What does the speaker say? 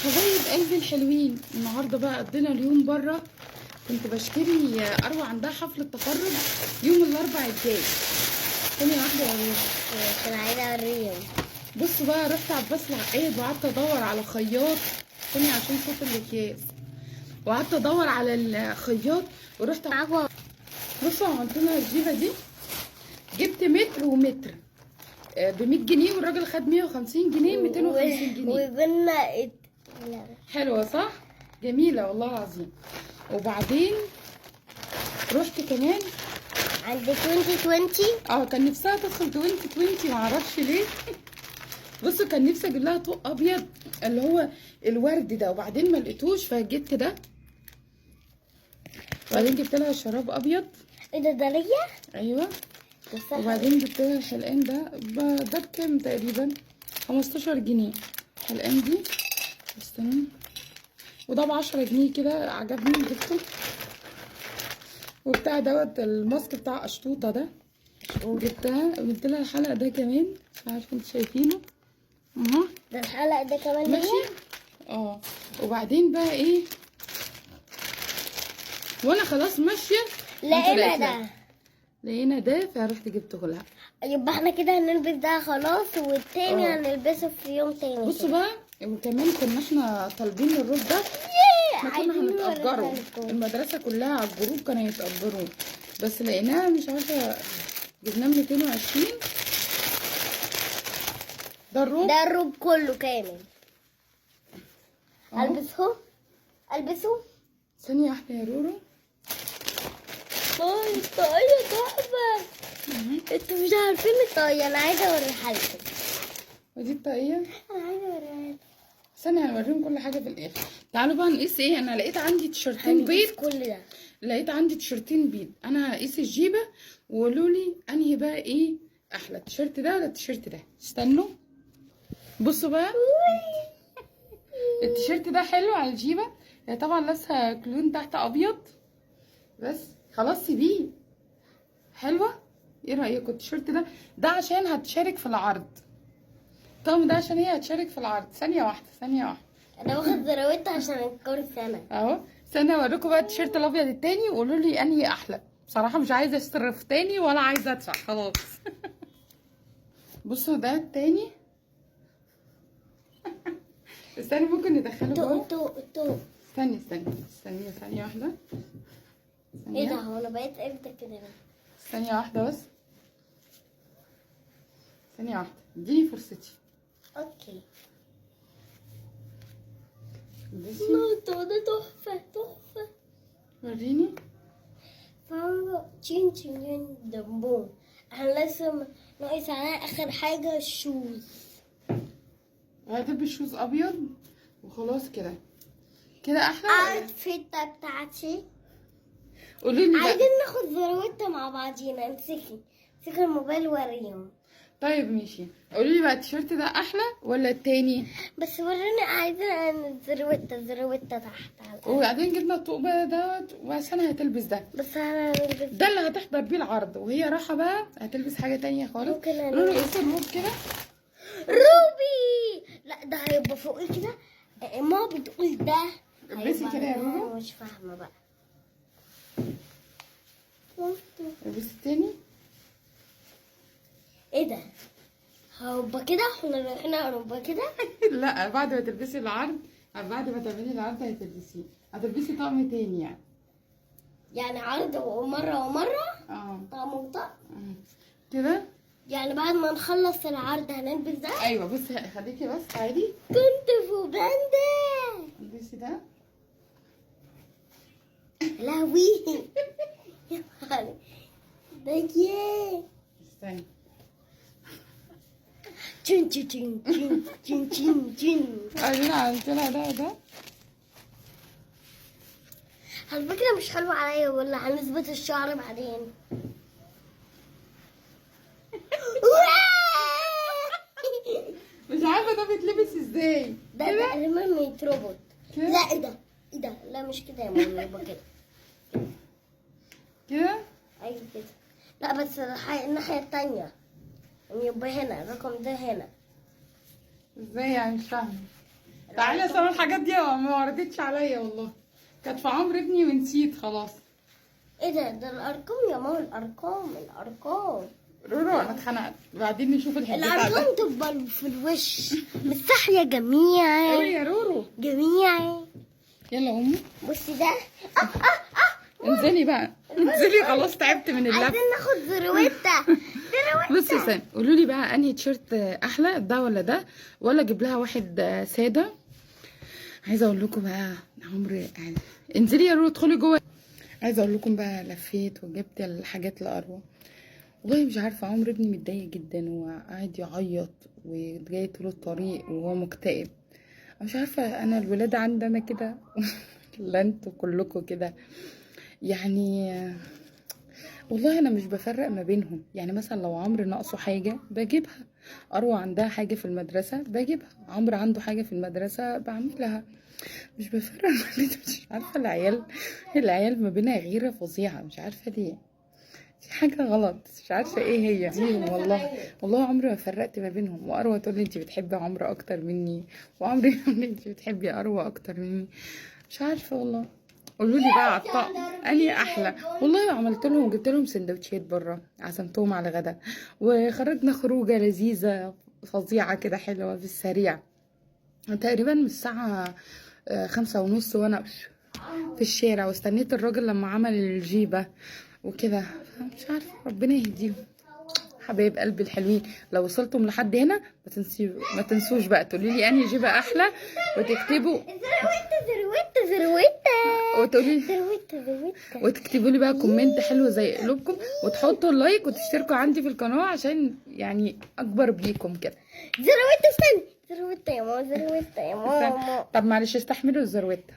حبايب قلبي الحلوين، النهارده بقى قضينا اليوم بره. كنت بشتري اروى عندها حفله تخرج يوم الاربعاء الجاي. ثانيه واحده يا روح، كان عايزه اوريهم. بصوا بقى، رحت عباس العقاد وقعدت ادور على خياط ثانيه عشان صوت الاكياس، وقعدت ادور على الخياط ورحت معاكم. بصوا عملت لها الجيبه دي، جبت متر ومتر ب 100 جنيه، والراجل خد 150 جنيه 250 جنيه. وقلنا حلوه صح؟ جميله والله العظيم. وبعدين رحت كمان عند 2020. كان نفسها تدخل 2020 معرفش ليه. بصوا كان نفسي اجيب لها طوق ابيض اللي هو الورد ده، وبعدين ما لقيتوش فجبت ده، وبعدين جبت لها شراب ابيض. ايه ده ليا؟ ايوه. وبعدين جبت لها الحلقان ده بكام تقريبا؟ 15 جنيه الحلقان دي. استنى، وده ب10 جنيه كده، عجبني جبته. وبتاع دوت الماسك بتاع قشطوطه ده جبتها. جبت لها الحلقه ده كمان، مش عارفه انتوا شايفينه اهو. ده الحلقه ده كمان ماشي. وبعدين بقى ايه، وانا خلاص ماشيه لقينا ده فرحت جبته لها. يبقى احنا كده هنلبس ده خلاص، والتاني هنلبسه في يوم تاني. بصوا بقى، وكمان كنا احنا طالبين الروب ده، احنا كنا هنتأجره، المدرسه كلها على الجروب كانوا يتأجروه، بس لقيناها مش عارفه جبناه 220. ده الروب كله كامل. البسه ثانيه واحده يا رورو. الطاقية تحفة. انتوا مش عارفين الطاقية، انا عايزة اوريها لكم. ودي الطاقية، انا عايزة اوريها لكم. استنى هنوريهم كل حاجة في الآخر. تعالوا بقى نقيس ايه. انا لقيت عندي تيشرتين بيض، كل ده لقيت عندي تيشرتين بيض. انا هقيس الجيبة وقولوا لي انهي بقى ايه احلى، التيشرت ده ولا التيشرت ده. استنوا بصوا بقى. التيشرت ده حلو على الجيبة، هي طبعا لابسه كلون تحت ابيض، بس خلاص سيبيه. حلوة، ايه رأيكم؟ التيشرت ده عشان هتشارك في العرض. طب ده عشان هي هتشارك في العرض. ثانية واحدة. انا واخد زراويتها عشان الكور سنة اهو. استنى اوريكم بقى التيشيرت الابيض التاني وقولوا لي انهي احلى. بصراحة مش عايزة اصرف تاني ولا عايزة ادفع خلاص. بصوا ده التاني. استني ممكن ندخله جوه. استني ثانية واحدة. ايه ده، هو انا بقيت امتى كده؟ ثانية واحدة بس، ثانية واحدة اديني فرصتي. اوكي. بصي ده تحفة. وريني. فاهمة؟ تشين دمبون. احنا لسه ناقص عليها اخر حاجة، الشوز. هتلبس شوز ابيض وخلاص كده احلى. الفيت بتاعتي. قولي لي عايزين ناخد زراوتة مع بعضينا. امسكي الموبايل وريهم. طيب ماشي. قولي لي بقى التيشيرت ده احلى ولا التاني؟ بس وريني، عايزة زراوتة تحت. وبعدين جبنا الطوق بقى دوت، وعشان هتلبس ده، بس انا ده اللي هتحضر بيه العرض، وهي رايحه بقى هتلبس حاجه تانية خالص. ممكن قولوا له قيس الروب كده. روبي، لا ده هيبقى فوقي كده. ما بتقول ده البسي كده يا روبي. مش فاهمه بقى. البسي التاني. ايه ده، هيبقى كده احنا رايحين هنبقى كده. لا، بعد ما تلبسي العرض، بعد ما تعملي العرض هتلبسي طقم تاني يعني عرض ومره طقم وطقم كده. يعني بعد ما نخلص العرض هنلبس ده. ايوه بصي خليكي بس عادي. كنت في باندا. البسي ده. لهوي. ده ايه؟ استني. تشين. انا عملت لها ده. على فكرة مش حلوة عليا، ولا هنثبت الشعر بعدين. مش عارفه ده بيتلبس ازاي. ده تقريبا يتربط. لا ايه ده لا مش كده يا ماما، يبقى كده. ايوه كده. لا بس الناحية التانية. يبقى هنا الرقم ده هنا. ازاي يعني؟ مش فاهمه. تعالي اصل أنا الحاجات دي ما وردتش عليا والله، كانت في عمر ابني ونسيت خلاص. ايه ده الارقام يا ماما، الارقام رورو انا اتخنقت، بعدين نشوف الحاجات الارقام تبقى في الوش. مستح يا جميعي. قولي يا رورو. جميعي. يلا امي بصي ده. انزلي بقى، انزلي خلاص تعبت من اللف. عايزين ناخد ذروتة. بصي يا سام، قولوا لي بقى انهي تيشيرت احلى، ده ولا ده، ولا اجيب لها واحد ساده؟ عايزه اقول لكم بقى عمري انزلي يا رورو ادخلي جوه. عايزه اقول لكم بقى لفيت وجبت الحاجات لاروى. والله مش عارفه، عمرو ابني متضايق جدا وقاعد يعيط وجاي طول الطريق وهو مكتئب. مش عارفه انا الولاد عندنا كده لا انتوا كلكم كده يعني. والله انا مش بفرق ما بينهم، يعني مثلا لو عمرو ناقصه حاجه بجيبها، اروى عندها حاجه في المدرسه بجيبها، عمرو عنده حاجه في المدرسه بعملها، مش بفرق ما بينهم. مش عارفه العيال ما بينها غيره فظيعه، مش عارفه ليه، في حاجه غلط مش عارفه ايه هي فيهم. والله عمري ما فرقت ما بينهم، واروى تقول لي انت بتحبي عمرو اكتر مني، وعمرو يقول لي انت بتحبي اروى اكتر مني، مش عارفه والله. قولوا لي بقى على الطقم انهي احلى. والله عملت لهم، جبت لهم سندوتشات بره، عزمتهم على غدا وخرجنا خروجه لذيذه فظيعه كده حلوه في السريع. تقريبا من الساعه 5:30 وانا في الشارع، واستنيت الراجل لما عمل الجيبه وكده. مش عارفه، ربنا يهديهم حبايب قلبي الحلوين. لو وصلتم لحد هنا ما تنسوش بقى تقولوا لي انهي جيبه احلى، وتكتبوا ذروتة وتقولي ذروتة. وتكتبوا لي بقى كومنت حلو زي قلوبكم، وتحطوا اللايك وتشتركوا عندي في القناه عشان يعني اكبر بيكم كده. ذروتة استني. ذروتة يا ماما، ذروتة يا ماما. طب معلش استحملوا الزروته.